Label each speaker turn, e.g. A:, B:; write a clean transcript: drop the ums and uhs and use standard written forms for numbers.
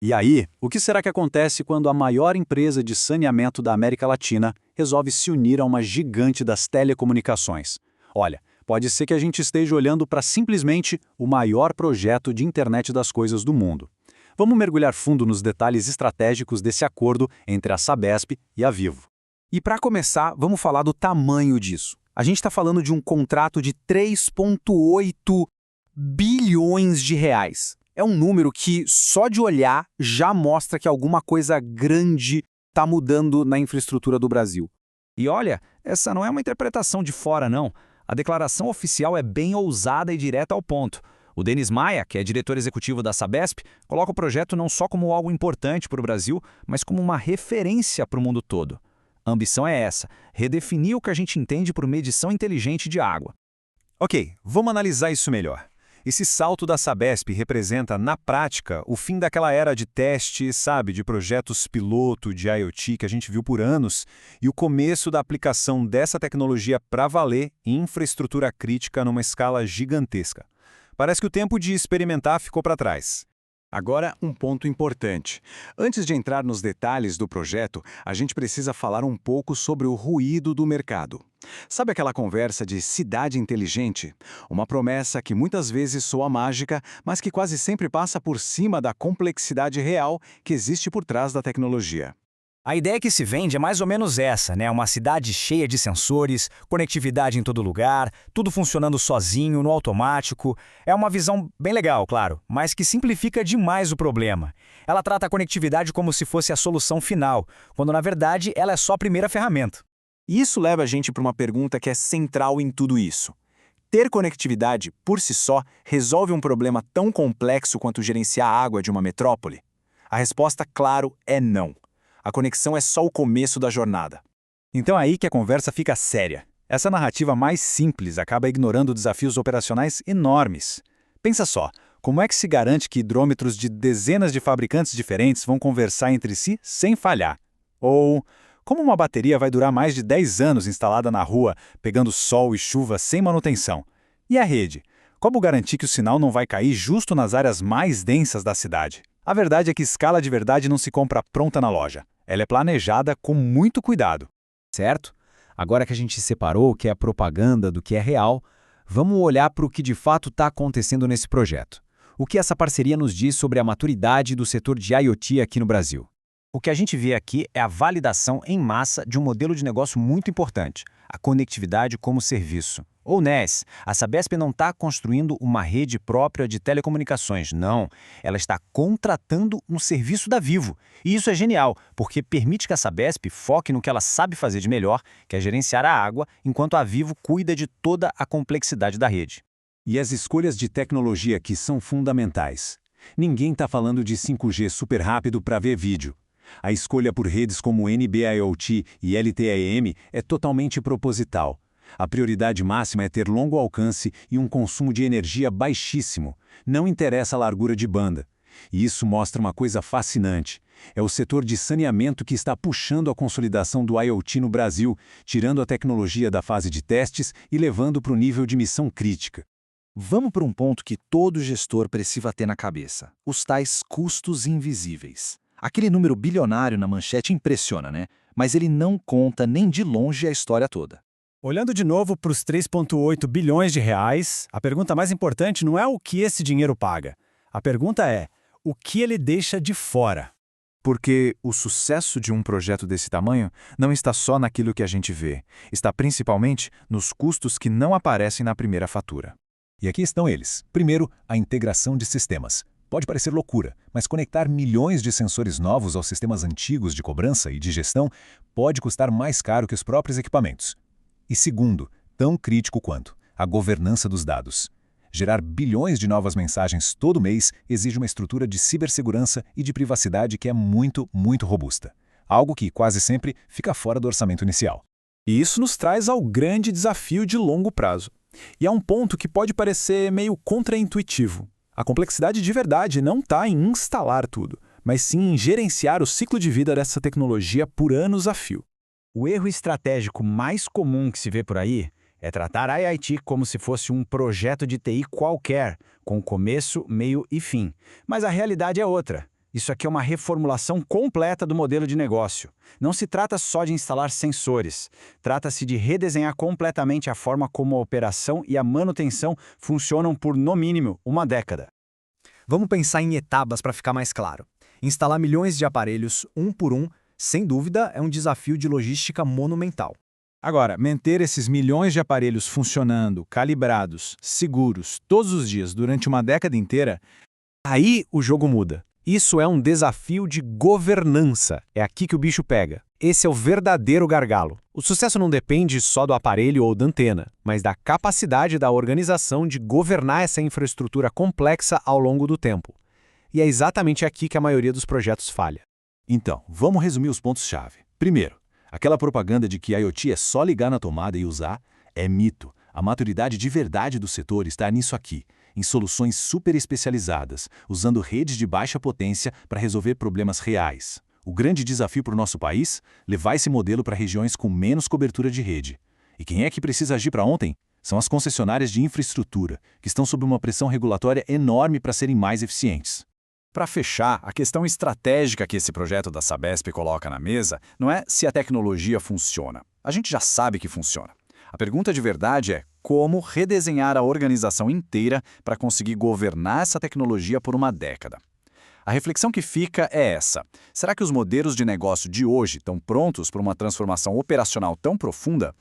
A: E aí, o que será que acontece quando a maior empresa de saneamento da América Latina resolve se unir a uma gigante das telecomunicações? Olha, pode ser que a gente esteja olhando para simplesmente o maior projeto de internet das coisas do mundo. Vamos mergulhar fundo nos detalhes estratégicos desse acordo entre a Sabesp e a Vivo.
B: E para começar, vamos falar do tamanho disso. A gente está falando de um contrato de 3,8 bilhões de reais. É um número que, só de olhar, já mostra que alguma coisa grande está mudando na infraestrutura do Brasil. E olha, essa não é uma interpretação de fora, não. A declaração oficial é bem ousada e direta ao ponto. O Denis Maia, que é diretor executivo da Sabesp, coloca o projeto não só como algo importante para o Brasil, mas como uma referência para o mundo todo. A ambição é essa, redefinir o que a gente entende por medição inteligente de água.
C: Ok, vamos analisar isso melhor. Esse salto da Sabesp representa, na prática, o fim daquela era de teste, sabe, de projetos piloto de IoT que a gente viu por anos, e o começo da aplicação dessa tecnologia para valer em infraestrutura crítica numa escala gigantesca. Parece que o tempo de experimentar ficou para trás.
D: Agora, um ponto importante. Antes de entrar nos detalhes do projeto, a gente precisa falar um pouco sobre o ruído do mercado. Sabe aquela conversa de cidade inteligente? Uma promessa que muitas vezes soa mágica, mas que quase sempre passa por cima da complexidade real que existe por trás da tecnologia.
E: A ideia que se vende é mais ou menos essa, né? Uma cidade cheia de sensores, conectividade em todo lugar, tudo funcionando sozinho, no automático. É uma visão bem legal, claro, mas que simplifica demais o problema. Ela trata a conectividade como se fosse a solução final, quando na verdade ela é só a primeira ferramenta.
D: E isso leva a gente para uma pergunta que é central em tudo isso. Ter conectividade, por si só, resolve um problema tão complexo quanto gerenciar a água de uma metrópole? A resposta, claro, é não. A conexão é só o começo da jornada.
C: Então é aí que a conversa fica séria. Essa narrativa mais simples acaba ignorando desafios operacionais enormes. Pensa só, como é que se garante que hidrômetros de dezenas de fabricantes diferentes vão conversar entre si sem falhar? Ou como uma bateria vai durar mais de 10 anos instalada na rua, pegando sol e chuva sem manutenção? E a rede? Como garantir que o sinal não vai cair justo nas áreas mais densas da cidade? A verdade é que escala de verdade não se compra pronta na loja. Ela é planejada com muito cuidado.
B: Certo? Agora que a gente separou o que é propaganda do que é real, vamos olhar para o que de fato está acontecendo nesse projeto. O que essa parceria nos diz sobre a maturidade do setor de IoT aqui no Brasil?
E: O que a gente vê aqui é a validação em massa de um modelo de negócio muito importante, a conectividade como serviço. Ou NES, a Sabesp não está construindo uma rede própria de telecomunicações, não. Ela está contratando um serviço da Vivo. E isso é genial, porque permite que a Sabesp foque no que ela sabe fazer de melhor, que é gerenciar a água, enquanto a Vivo cuida de toda a complexidade da rede.
C: E as escolhas de tecnologia aqui são fundamentais. Ninguém está falando de 5G super rápido para ver vídeo. A escolha por redes como NB-IoT e LTE-M é totalmente proposital. A prioridade máxima é ter longo alcance e um consumo de energia baixíssimo. Não interessa a largura de banda. E isso mostra uma coisa fascinante. É o setor de saneamento que está puxando a consolidação do IoT no Brasil, tirando a tecnologia da fase de testes e levando para o nível de missão crítica.
F: Vamos para um ponto que todo gestor precisa ter na cabeça: os tais custos invisíveis. Aquele número bilionário na manchete impressiona, né? Mas ele não conta nem de longe a história toda.
A: Olhando de novo para os 3,8 bilhões de reais, a pergunta mais importante não é o que esse dinheiro paga. A pergunta é, o que ele deixa de fora?
C: Porque o sucesso de um projeto desse tamanho não está só naquilo que a gente vê, está principalmente nos custos que não aparecem na primeira fatura. E aqui estão eles. Primeiro, a integração de sistemas. Pode parecer loucura, mas conectar milhões de sensores novos aos sistemas antigos de cobrança e de gestão pode custar mais caro que os próprios equipamentos. E segundo, tão crítico quanto, a governança dos dados. Gerar bilhões de novas mensagens todo mês exige uma estrutura de cibersegurança e de privacidade que é muito, muito robusta. Algo que, quase sempre, fica fora do orçamento inicial.
A: E isso nos traz ao grande desafio de longo prazo. E é um ponto que pode parecer meio contraintuitivo. A complexidade de verdade não está em instalar tudo, mas sim em gerenciar o ciclo de vida dessa tecnologia por anos a fio.
E: O erro estratégico mais comum que se vê por aí é tratar a IoT como se fosse um projeto de TI qualquer, com começo, meio e fim. Mas a realidade é outra.
A: Isso aqui é uma reformulação completa do modelo de negócio. Não se trata só de instalar sensores. Trata-se de redesenhar completamente a forma como a operação e a manutenção funcionam por, no mínimo, uma década.
B: Vamos pensar em etapas para ficar mais claro. Instalar milhões de aparelhos, um por um, sem dúvida, é um desafio de logística monumental.
C: Agora, manter esses milhões de aparelhos funcionando, calibrados, seguros, todos os dias, durante uma década inteira,
B: Aí o jogo muda. Isso é um desafio de governança. É aqui que o bicho pega. Esse é o verdadeiro gargalo. O sucesso não depende só do aparelho ou da antena, mas da capacidade da organização de governar essa infraestrutura complexa ao longo do tempo. E é exatamente aqui que a maioria dos projetos falha.
C: Então, vamos resumir os pontos-chave. Primeiro, aquela propaganda de que IoT é só ligar na tomada e usar é mito. A maturidade de verdade do setor está nisso aqui, em soluções super especializadas, usando redes de baixa potência para resolver problemas reais. O grande desafio para o nosso país? Levar esse modelo para regiões com menos cobertura de rede. E quem é que precisa agir para ontem? São as concessionárias de infraestrutura, que estão sob uma pressão regulatória enorme para serem mais eficientes.
A: Para fechar, a questão estratégica que esse projeto da Sabesp coloca na mesa não é se a tecnologia funciona. A gente já sabe que funciona. A pergunta de verdade é como redesenhar a organização inteira para conseguir governar essa tecnologia por uma década. A reflexão que fica é essa. Será que os modelos de negócio de hoje estão prontos para uma transformação operacional tão profunda?